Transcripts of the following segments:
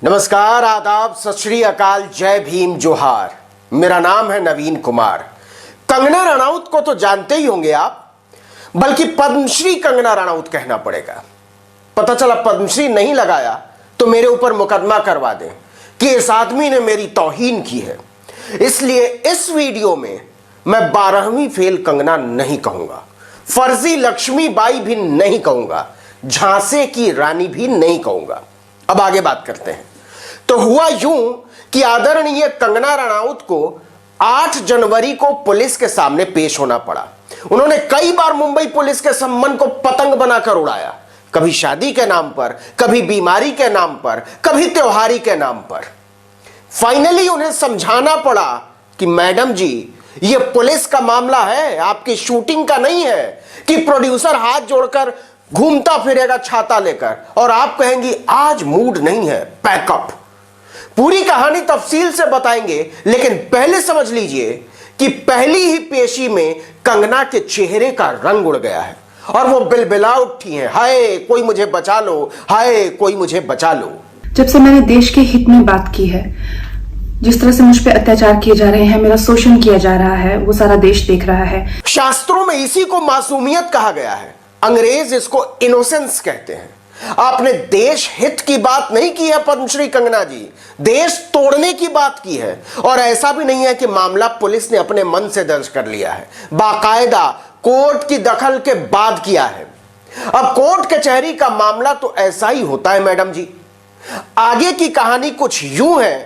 नमस्कार, आदाब, सत श्री अकाल, जय भीम, जोहार। मेरा नाम है नवीन कुमार। कंगना रनौत को तो जानते ही होंगे आप, बल्कि पद्मश्री कंगना रनौत कहना पड़ेगा। पता चला पद्मश्री नहीं लगाया तो मेरे ऊपर मुकदमा करवा दें कि इस आदमी ने मेरी तौहीन की है। इसलिए इस वीडियो में मैं 12वीं फेल कंगना नहीं कहूंगा, फर्जी लक्ष्मीबाई भी नहीं कहूंगा, झांसे की रानी भी नहीं कहूंगा। अब आगे बात करते हैं। तो हुआ यूं कि आदरणीय कंगना रनौत को 8 जनवरी को पुलिस के सामने पेश होना पड़ा। उन्होंने कई बार मुंबई पुलिस के सम्मान को पतंग बनाकर उड़ाया, कभी शादी के नाम पर, कभी बीमारी के नाम पर, कभी त्योहारी के नाम पर। फाइनली उन्हें समझाना पड़ा कि मैडम जी, ये पुलिस का मामला है, आपकी शूटिंग का नहीं है कि प्रोड्यूसर हाथ जोड़कर घूमता फिरेगा छाता लेकर और आप कहेंगी आज मूड नहीं है, पैकअप। पूरी कहानी तफसील से बताएंगे, लेकिन पहले समझ लीजिए कि पहली ही पेशी में कंगना के चेहरे का रंग उड़ गया है और वो बिलबिला उठी है, हाय कोई मुझे बचा लो, हाय कोई मुझे बचा लो। जब से मैंने देश के हित में बात की है, जिस तरह से मुझ पे अत्याचार किए जा रहे हैं, मेरा शोषण किया जा रहा है, वो सारा देश देख रहा है। शास्त्रों में इसी को मासूमियत कहा गया है, अंग्रेज इसको इनोसेंस कहते हैं। आपने देश हित की बात नहीं की है पद्मश्री कंगना जी, देश तोड़ने की बात की है। और ऐसा भी नहीं है कि मामला पुलिस ने अपने मन से दर्ज कर लिया है, बाकायदा कोर्ट की दखल के बाद किया है। अब कोर्ट कचहरी का मामला तो ऐसा ही होता है मैडम जी। आगे की कहानी कुछ यूं है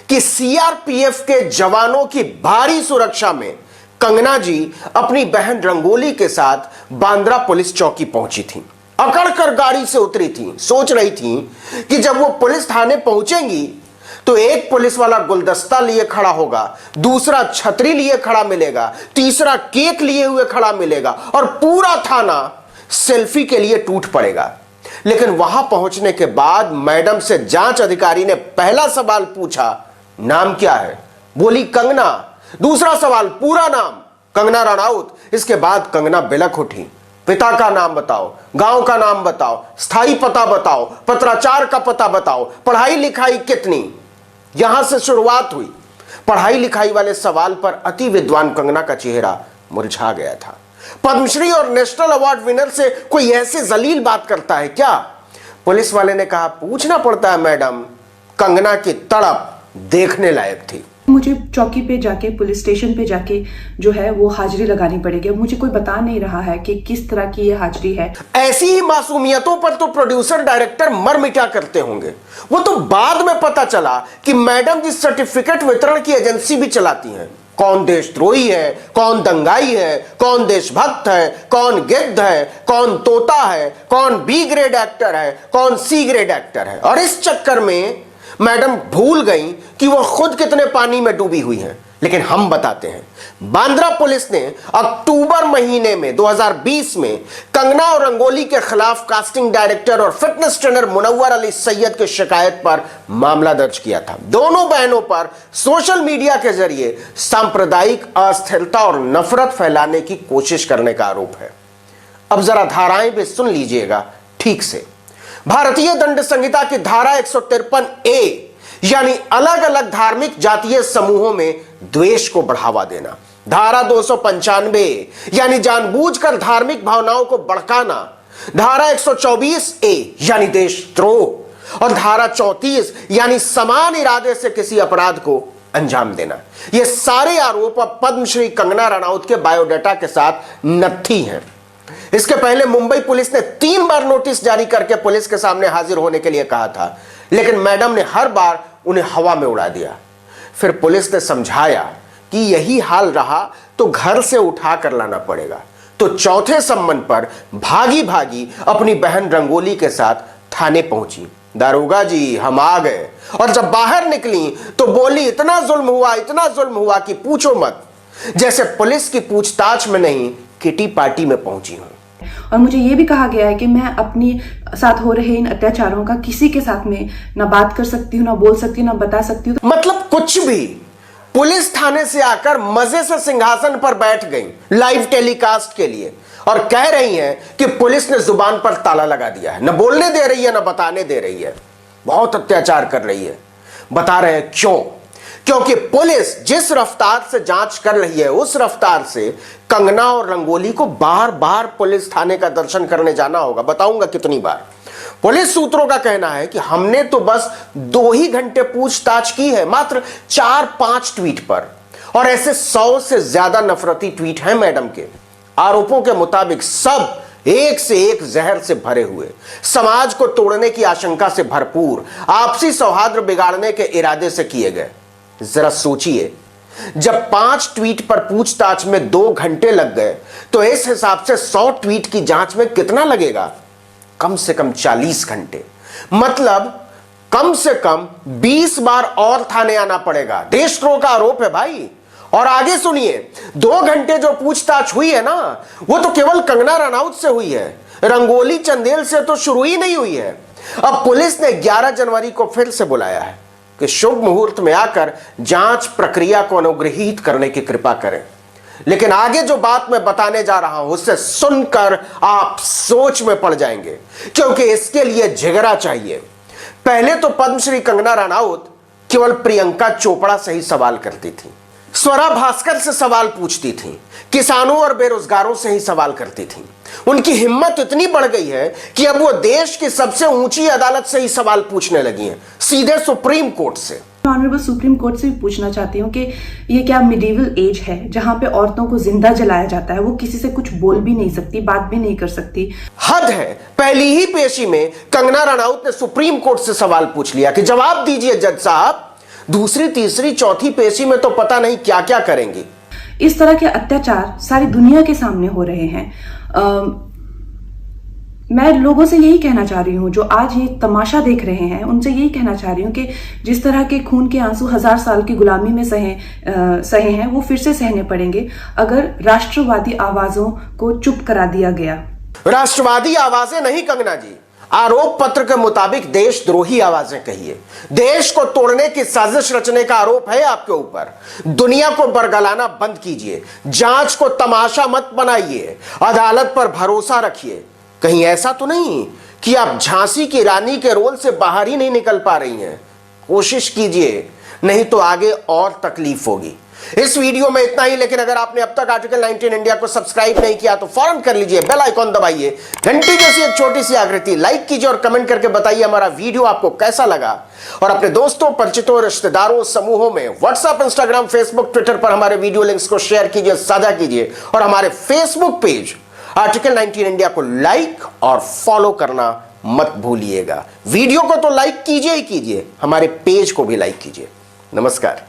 कि सीआरपीएफ के जवानों की भारी सुरक्षा में कंगना जी अपनी बहन रंगोली के साथ बांद्रा पुलिस चौकी पहुंची थी। अकड़कर गाड़ी से उतरी थी, सोच रही थी कि जब वो पुलिस थाने पहुंचेंगी तो एक पुलिस वाला गुलदस्ता लिए खड़ा होगा, दूसरा छतरी लिए खड़ा मिलेगा, तीसरा केक लिए हुए खड़ा मिलेगा और पूरा थाना सेल्फी के लिए टूट पड़ेगा। लेकिन वहां पहुंचने के बाद मैडम से जांच अधिकारी ने पहला सवाल पूछा, नाम क्या है? बोली कंगना। दूसरा सवाल, पूरा नाम? कंगना रनौत। इसके बाद कंगना बिलख उठी, पिता का नाम बताओ, गांव का नाम बताओ, स्थायी पता बताओ, पत्राचार का पता बताओ, पढ़ाई लिखाई कितनी। यहां से शुरुआत हुई। पढ़ाई लिखाई वाले सवाल पर अति विद्वान कंगना का चेहरा मुरझा गया था। पद्मश्री और नेशनल अवार्ड विनर से कोई ऐसे जलील बात करता है क्या? पुलिस वाले ने कहा, पूछना पड़ता है मैडम। कंगना की तड़प देखने लायक थी। मुझे चौकी पे जाके, पुलिस स्टेशन पे जाके जो है वो हाजिरी लगानी पड़ेगी। मुझे कोई बता नहीं रहा है कि किस तरह की ये हाजिरी है। ऐसी ही मासूमियतों पर तो प्रोड्यूसर डायरेक्टर मर मिटा करते होंगे। वो तो बाद में पता चला कि मैडम जी सर्टिफिकेट वितरण की एजेंसी भी चलाती हैं। कौन देशद्रोही है, कौन दंगाई है, कौन देशभक्त है, कौन गिद्ध है, कौन तोता है, कौन बी ग्रेड एक्टर है, कौन सी ग्रेड एक्टर है। और इस चक्कर में मैडम भूल गई कि वो खुद कितने पानी में डूबी हुई हैं। लेकिन हम बताते हैं। बांद्रा पुलिस ने अक्टूबर महीने में 2020 में कंगना और रंगोली के खिलाफ कास्टिंग डायरेक्टर और फिटनेस ट्रेनर मुनव्वर अली सैयद की शिकायत पर मामला दर्ज किया था। दोनों बहनों पर सोशल मीडिया के जरिए सांप्रदायिक अस्थिरता और नफरत फैलाने की कोशिश करने का आरोप है। अब जरा धाराएं भी सुन लीजिएगा ठीक से। भारतीय दंड संहिता की धारा 153A यानी अलग अलग धार्मिक जातीय समूहों में द्वेष को बढ़ावा देना, धारा 295 यानी जानबूझकर धार्मिक भावनाओं को भड़काना, धारा 124A यानी देशद्रोह और धारा 34 यानी समान इरादे से किसी अपराध को अंजाम देना। ये सारे आरोप अब पद्मश्री कंगना रनौत के बायोडाटा के साथ नत्थी हैं। इसके पहले मुंबई पुलिस ने 3 बार नोटिस जारी करके पुलिस के सामने हाजिर होने के लिए कहा था, लेकिन मैडम ने हर बार उन्हें हवा में उड़ा दिया। फिर पुलिस ने समझाया कि यही हाल रहा तो घर से उठा कर लाना पड़ेगा। तो चौथे सम्मन पर भागी भागी अपनी बहन रंगोली के साथ थाने पहुंची। दारोगा जी, हम आ गए। और जब बाहर निकली तो बोली, इतना जुल्म हुआ कि पूछो मत। जैसे पुलिस की पूछताछ में नहीं, किटी पार्टी में पहुंची हूं। और मुझे ये भी कहा गया है कि मैं अपनी साथ हो रहे इन अत्याचारों का किसी के साथ में ना बात कर सकती हूँ, ना बोल सकती हूँ, ना बता सकती हूँ। मतलब कुछ भी। पुलिस थाने से आकर मजे से सिंहासन पर बैठ गई लाइव टेलीकास्ट के लिए और कह रही हैं कि पुलिस ने जुबान पर ताला लगा दिया है, न बोलने दे रही है, न बताने दे रही है। बहुत अत्याचार कर रही है। बता रहे हैं क्यों? क्योंकि पुलिस जिस रफ्तार से जांच कर रही है उस रफ्तार से कंगना और रंगोली को बार बार पुलिस थाने का दर्शन करने जाना होगा। बताऊंगा कितनी बार। पुलिस सूत्रों का कहना है कि हमने तो बस 2 ही घंटे पूछताछ की है, मात्र 4-5 ट्वीट पर, और ऐसे 100 से ज्यादा नफरती ट्वीट हैं मैडम के। आरोपों के मुताबिक सब एक से एक जहर से भरे हुए, समाज को तोड़ने की आशंका से भरपूर, आपसी सौहार्द बिगाड़ने के इरादे से किए गए। जरा सोचिए, जब 5 ट्वीट पर पूछताछ में 2 घंटे लग गए तो इस हिसाब से 100 ट्वीट की जांच में कितना लगेगा? कम से कम 40 घंटे। मतलब कम से कम 20 बार और थाने आना पड़ेगा। देशद्रोह का आरोप है भाई। और आगे सुनिए, 2 घंटे जो पूछताछ हुई है ना, वो तो केवल कंगना रनौत से हुई है, रंगोली चंदेल से तो शुरू ही नहीं हुई है। अब पुलिस ने 11 जनवरी को फिर से बुलाया है कि शुभ मुहूर्त में आकर जांच प्रक्रिया को अनुग्रहित करने की कृपा करें। लेकिन आगे जो बात मैं बताने जा रहा हूं उससे सुनकर आप सोच में पड़ जाएंगे, क्योंकि इसके लिए जिगरा चाहिए। पहले तो पद्मश्री कंगना रनौत केवल प्रियंका चोपड़ा से ही सवाल करती थी, स्वरा भास्कर से सवाल पूछती थी, किसानों और बेरोजगारों से ही सवाल करती थी। उनकी हिम्मत इतनी बढ़ गई है कि अब वो देश की सबसे ऊंची अदालत से ही सवाल पूछने लगी हैं, सीधे सुप्रीम कोर्ट से। ऑनरेबल सुप्रीम कोर्ट से भी पूछना चाहती हूँ कि ये क्या मिडिवल एज है जहां पे औरतों को जिंदा जलाया जाता है, वो किसी से कुछ बोल भी नहीं सकती, बात भी नहीं कर सकती। हद है। पहली ही पेशी में कंगना रनौत ने सुप्रीम कोर्ट से सवाल पूछ लिया कि जवाब दीजिए जज साहब। दूसरी, तीसरी, चौथी पेशी में तो पता नहीं क्या क्या करेंगी। इस तरह के अत्याचार सारी दुनिया के सामने हो रहे हैं। मैं लोगों से यही कहना चाह रही हूँ जो आज ये तमाशा देख रहे हैं, उनसे यही कहना चाह रही हूँ कि जिस तरह के खून के आंसू 1000 साल की गुलामी में सहे हैं वो फिर से सहने पड़ेंगे अगर राष्ट्रवादी आवाजों को चुप करा दिया गया। राष्ट्रवादी आवाजें नहीं कंगना जी, आरोप पत्र के मुताबिक देशद्रोही आवाजें कहिए। देश को तोड़ने की साजिश रचने का आरोप है आपके ऊपर। दुनिया को बरगलाना बंद कीजिए, जांच को तमाशा मत बनाइए, अदालत पर भरोसा रखिए। कहीं ऐसा तो नहीं कि आप झांसी की रानी के रोल से बाहर ही नहीं निकल पा रही हैं। कोशिश कीजिए, नहीं तो आगे और तकलीफ होगी। इस वीडियो में इतना ही, लेकिन अगर आपने अब तक आर्टिकल 19 इंडिया को सब्सक्राइब नहीं किया तो फौरन कर लीजिए, बेल आइकॉन दबाइए, घंटी जैसी एक छोटी सी आकृति लाइक कीजिए और कमेंट करके बताइए हमारा वीडियो आपको कैसा लगा। और अपने दोस्तों, परिचितों, रिश्तेदारों, समूहों में व्हाट्सएप, इंस्टाग्राम, फेसबुक, ट्विटर पर हमारे वीडियो लिंक्स को शेयर कीजिए, साझा कीजिए और हमारे फेसबुक पेज आर्टिकल 19 इंडिया को लाइक और फॉलो करना मत भूलिएगा। वीडियो को तो लाइक कीजिए ही कीजिए, हमारे पेज को भी लाइक कीजिए। नमस्कार।